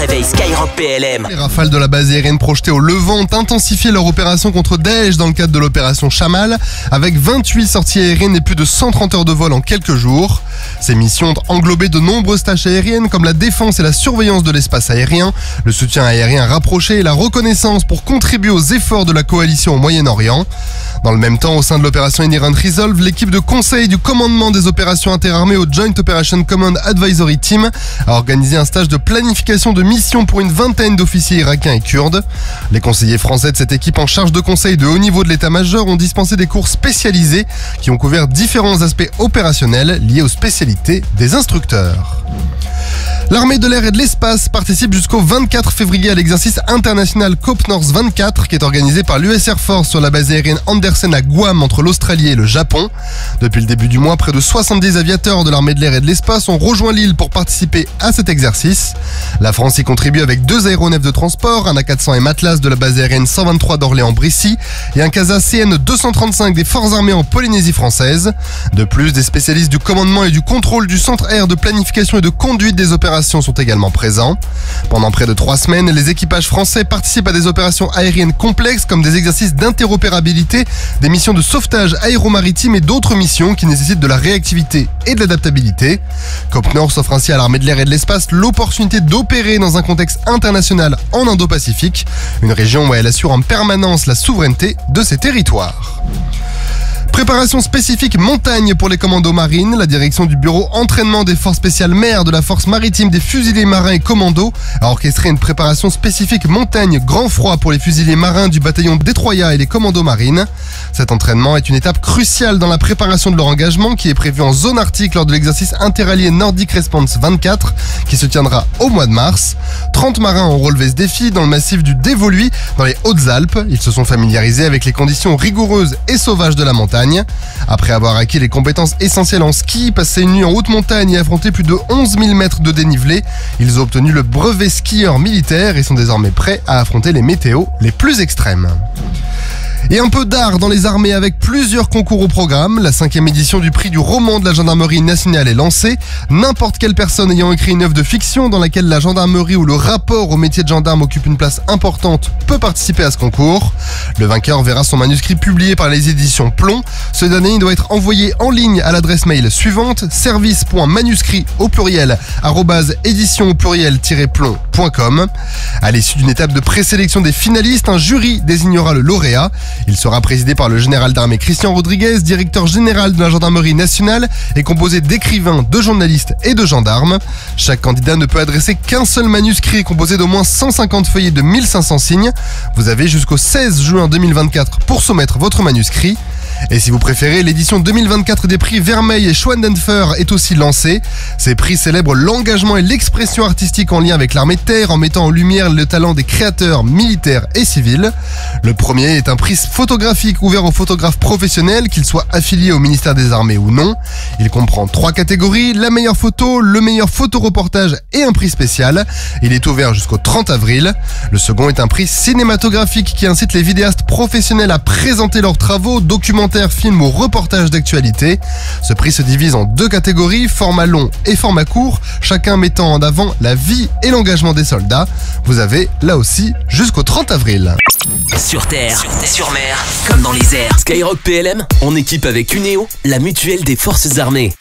réveil Skyrock PLM. Les rafales de la base aérienne projetée au Levant ont intensifié leur opération contre Daesh dans le cadre de l'opération Chamal, avec 28 sorties aériennes et plus de 130 heures de vol en quelques jours. Ces missions ont englobé de nombreuses tâches aériennes comme la défense et la surveillance de l'espace aérien, le soutien aérien rapproché et la reconnaissance pour contribuer aux efforts de la coalition au Moyen-Orient. Dans le même temps, au sein de l'opération Inherent Resolve, l'équipe de conseil du commandement des opérations interarmées au Joint Operation Command Advisory Team a organisé un stage de planification de mission pour une vingtaine d'officiers irakiens et kurdes. Les conseillers français de cette équipe en charge de conseil de haut niveau de l'état-major ont dispensé des cours spécialisés qui ont couvert différents aspects opérationnels liés aux spécialités des instructeurs. L'armée de l'air et de l'espace participe jusqu'au 24 février à l'exercice international COP North 24 qui est organisé par l'US Air Force sur la base aérienne Andersen à Guam entre l'Australie et le Japon. Depuis le début du mois, près de 70 aviateurs de l'armée de l'air et de l'espace ont rejoint l'île pour participer à cet exercice. La France y contribue avec 2 aéronefs de transport, un A400 M Atlas de la base aérienne 123 d'Orléans-Brissy et un CASA CN 235 des Forces armées en Polynésie française. De plus, des spécialistes du commandement et du contrôle du centre air de planification et de conduite des opérations sont également présents. Pendant près de 3 semaines, les équipages français participent à des opérations aériennes complexes comme des exercices d'interopérabilité, des missions de sauvetage aéromaritime et d'autres missions qui nécessitent de la réactivité et de l'adaptabilité. COP North offre ainsi à l'armée de l'air et de l'espace l'opportunité d'opérer dans un contexte international en Indo-Pacifique, une région où elle assure en permanence la souveraineté de ses territoires. Préparation spécifique montagne pour les commandos marines. La direction du bureau entraînement des forces spéciales mer de la force maritime des fusiliers marins et commandos a orchestré une préparation spécifique montagne grand froid pour les fusiliers marins du bataillon Detroit et les commandos marines. Cet entraînement est une étape cruciale dans la préparation de leur engagement qui est prévu en zone arctique lors de l'exercice interallié Nordic Response 24 qui se tiendra au mois de mars. 30 marins ont relevé ce défi dans le massif du Dévoluy dans les Hautes-Alpes. Ils se sont familiarisés avec les conditions rigoureuses et sauvages de la montagne. Après avoir acquis les compétences essentielles en ski, passé une nuit en haute montagne et affronté plus de 11 000 mètres de dénivelé, ils ont obtenu le brevet skieur militaire et sont désormais prêts à affronter les météos les plus extrêmes. Et un peu d'art dans les armées avec plusieurs concours au programme. La 5e édition du prix du roman de la gendarmerie nationale est lancée. N'importe quelle personne ayant écrit une œuvre de fiction dans laquelle la gendarmerie ou le rapport au métier de gendarme occupe une place importante peut participer à ce concours. Le vainqueur verra son manuscrit publié par les éditions Plomb. Ce dernier doit être envoyé en ligne à l'adresse mail suivante service.manuscrit au pluriel @édition au pluriel-plomb.com. À l'issue d'une étape de présélection des finalistes, un jury désignera le lauréat. Il sera présidé par le général d'armée Christian Rodriguez, directeur général de la gendarmerie nationale, et composé d'écrivains, de journalistes et de gendarmes. Chaque candidat ne peut adresser qu'un seul manuscrit composé d'au moins 150 feuillets de 1500 signes. Vous avez jusqu'au 16 juin 2024 pour soumettre votre manuscrit. Et si vous préférez, l'édition 2024 des prix Vermeil et Schwandenfer est aussi lancée. Ces prix célèbrent l'engagement et l'expression artistique en lien avec l'armée de terre en mettant en lumière le talent des créateurs militaires et civils. Le premier est un prix photographique ouvert aux photographes professionnels, qu'ils soient affiliés au ministère des Armées ou non. Il comprend 3 catégories, la meilleure photo, le meilleur photoreportage et un prix spécial. Il est ouvert jusqu'au 30 avril. Le second est un prix cinématographique qui incite les vidéastes professionnels à présenter leurs travaux, documentaires, films ou reportages d'actualité. Ce prix se divise en 2 catégories, format long et format court, chacun mettant en avant la vie et l'engagement des soldats. Vous avez là aussi jusqu'au 30 avril. Sur terre, sur mer, comme dans les airs. Skyrock PLM, en équipe avec Uneo, la mutuelle des forces armées.